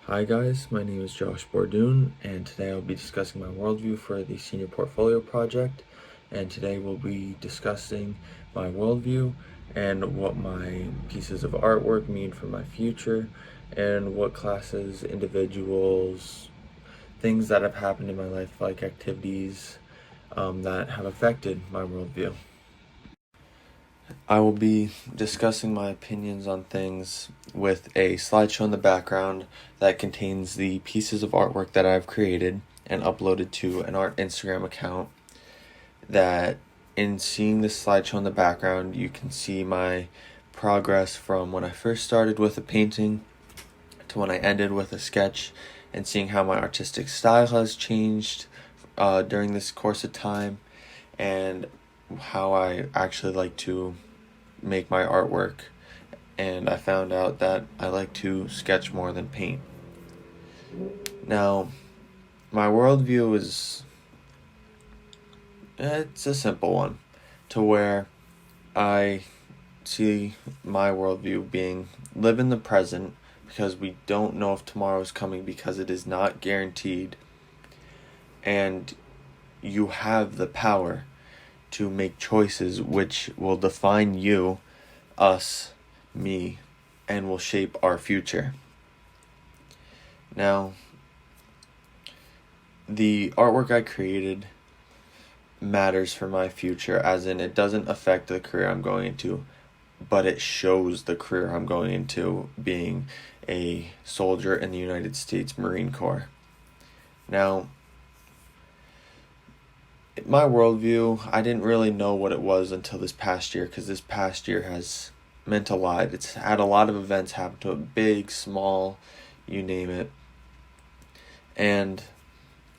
Hi guys, my name is Josh Borduin, and today I'll be discussing my worldview for the senior portfolio project. And today we'll be discussing my worldview and what my pieces of artwork mean for my future, and what classes, individuals, things that have happened in my life, like activities that have affected my worldview. I will be discussing my opinions on things with a slideshow in the background that contains the pieces of artwork that I've created and uploaded to an art Instagram account. That in seeing this slideshow in the background, you can see my progress from when I first started with a painting to when I ended with a sketch, and seeing how my artistic style has changed during this course of time, and how I actually like to make my artwork. And I found out that I like to sketch more than paint. Now, my worldview it's a simple one, to where I see my worldview being live in the present, because we don't know if tomorrow is coming, because it is not guaranteed, and you have the power to make choices which will define you, us, me, and will shape our future. Now, the artwork I created matters for my future, as in it doesn't affect the career I'm going into, but it shows the career I'm going into, being a soldier in the United States Marine Corps. Now, my worldview, I didn't really know what it was until this past year, because this past year has meant a lot. It's had a lot of events happen to it, big, small, you name it. And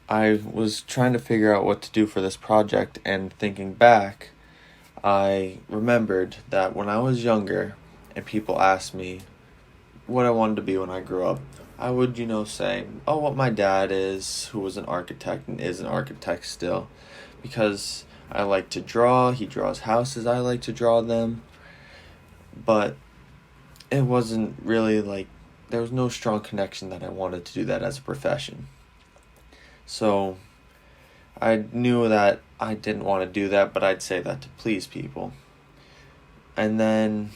I was trying to figure out what to do for this project, and thinking back, I remembered that when I was younger and people asked me what I wanted to be when I grew up, I would, say, oh, what my dad is, who was an architect and is an architect still, because I like to draw. He draws houses, I like to draw them. But it wasn't really there was no strong connection that I wanted to do that as a profession. So I knew that I didn't want to do that, but I'd say that to please people. And then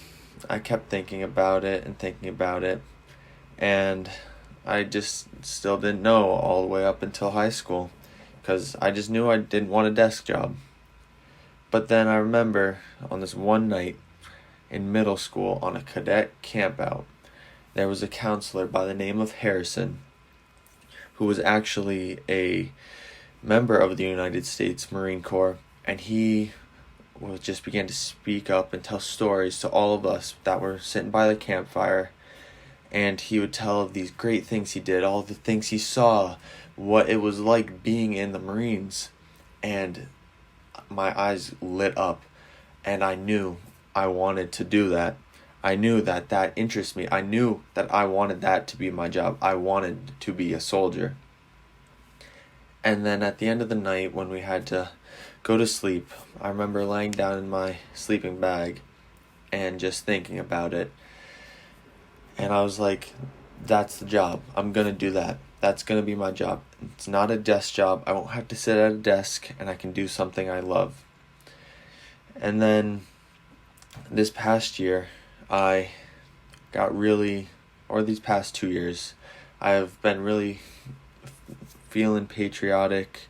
I kept thinking about it, and I just still didn't know all the way up until high school, because I just knew I didn't want a desk job. But then I remember on this one night in middle school on a cadet campout, there was a counselor by the name of Harrison, who was actually a member of the United States Marine Corps, and he just began to speak up and tell stories to all of us that were sitting by the campfire. And he would tell of these great things he did, all the things he saw, what it was like being in the Marines. And my eyes lit up, and I knew I wanted to do that. I knew that that interests me. I knew that I wanted that to be my job. I wanted to be a soldier. And then at the end of the night, when we had to go to sleep, I remember laying down in my sleeping bag and just thinking about it. And I was like, that's the job. I'm going to do that. That's going to be my job. It's not a desk job. I won't have to sit at a desk, and I can do something I love. And then this past year, these past 2 years, I've been really feeling patriotic,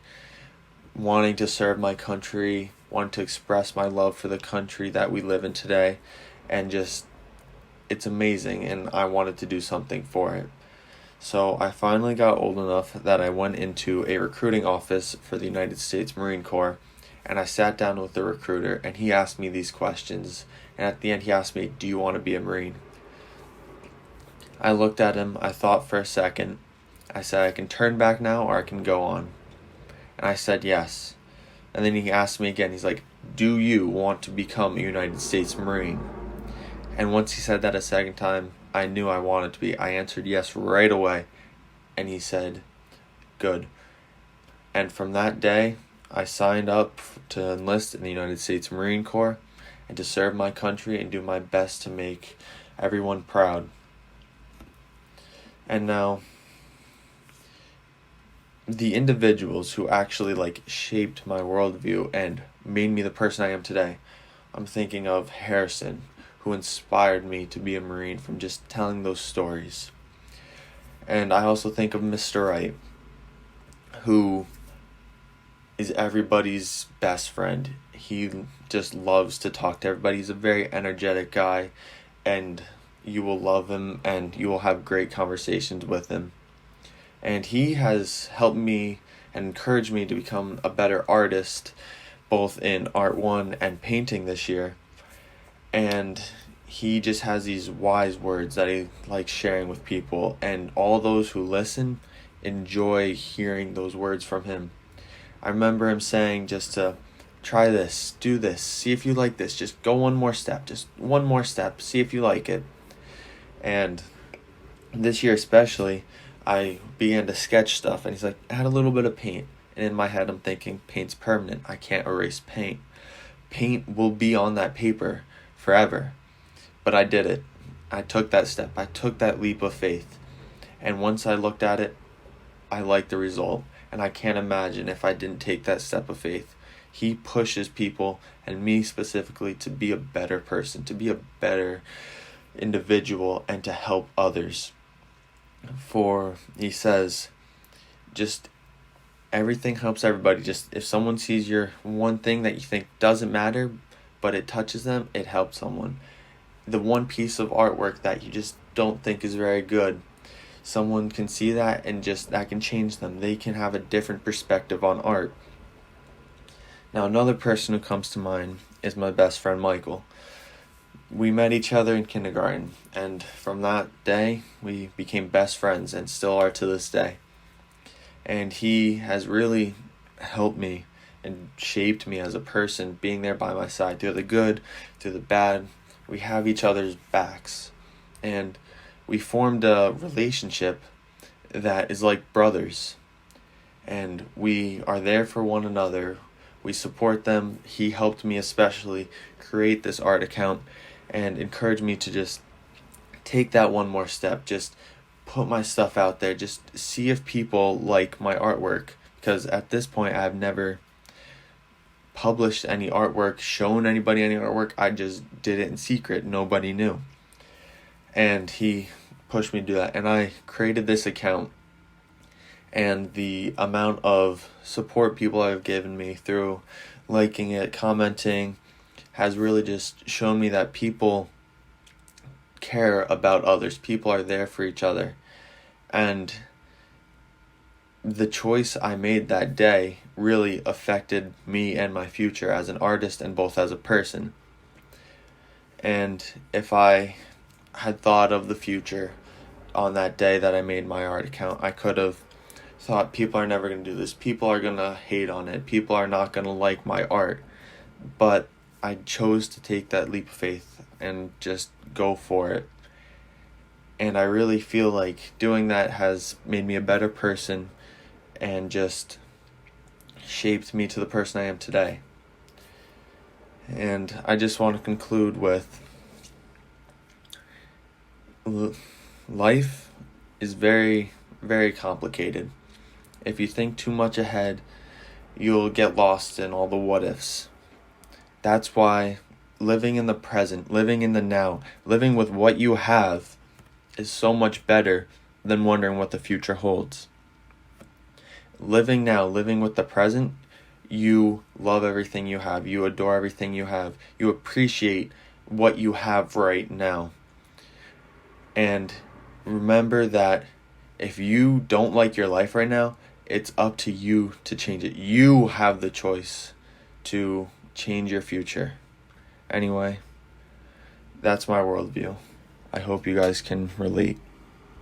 wanting to serve my country, wanting to express my love for the country that we live in today, and just, it's amazing, and I wanted to do something for it. So I finally got old enough that I went into a recruiting office for the United States Marine Corps, and I sat down with the recruiter, and he asked me these questions, and at the end he asked me, do you want to be a Marine? I looked at him, I thought for a second. I said, I can turn back now or I can go on. And I said yes. And then he asked me again, he's like, do you want to become a United States Marine? And once he said that a second time, I knew I wanted to be. I answered yes right away. And he said, good. And from that day, I signed up to enlist in the United States Marine Corps and to serve my country and do my best to make everyone proud. And now, the individuals who actually like shaped my worldview and made me the person I am today. I'm thinking of Harrison, who inspired me to be a Marine from just telling those stories. And I also think of Mr. Wright, who is everybody's best friend. He just loves to talk to everybody. He's a very energetic guy, and you will love him and you will have great conversations with him. And he has helped me and encouraged me to become a better artist, both in Art 1 and painting this year. And he just has these wise words that he likes sharing with people, and all those who listen enjoy hearing those words from him. I remember him saying just to try this, do this, see if you like this, just go one more step, just one more step, see if you like it. And this year especially, I began to sketch stuff, and he's like, add a little bit of paint. And in my head I'm thinking, paint's permanent, I can't erase paint. Paint will be on that paper forever. But I did it. I took that step, I took that leap of faith. And once I looked at it, I liked the result. And I can't imagine if I didn't take that step of faith. He pushes people, and me specifically, to be a better person, to be a better individual, and to help others. For he says, just everything helps everybody. Just if someone sees your one thing that you think doesn't matter, but it touches them, it helps someone. The one piece of artwork that you just don't think is very good, someone can see that and just that can change them. They can have a different perspective on art. Now, another person who comes to mind is my best friend Michael. We met each other in kindergarten, and from that day we became best friends and still are to this day. And he has really helped me and shaped me as a person, being there by my side through the good, through the bad. We have each other's backs, and we formed a relationship that is like brothers, and we are there for one another. We support them. He helped me especially create this art account and encouraged me to just take that one more step, just put my stuff out there, just see if people like my artwork, because at this point I have never published any artwork, shown anybody any artwork. I just did it in secret. Nobody knew. And he pushed me to do that, and I created this account, and the amount of support people have given me through liking it, commenting, has really just shown me that people care about others. People are there for each other. And the choice I made that day really affected me and my future as an artist and both as a person. And if I had thought of the future on that day that I made my art account, I could have thought, people are never going to do this. People are going to hate on it. People are not going to like my art. But I chose to take that leap of faith and just go for it. And I really feel like doing that has made me a better person and just shaped me to the person I am today. And I just want to conclude with, life is very, very complicated. If you think too much ahead, you'll get lost in all the what ifs. That's why living in the present, living in the now, living with what you have is so much better than wondering what the future holds. Living now, living with the present, you love everything you have. You adore everything you have. You appreciate what you have right now. And remember that if you don't like your life right now, it's up to you to change it. You have the choice to change your future. Anyway, that's my worldview. I hope you guys can relate.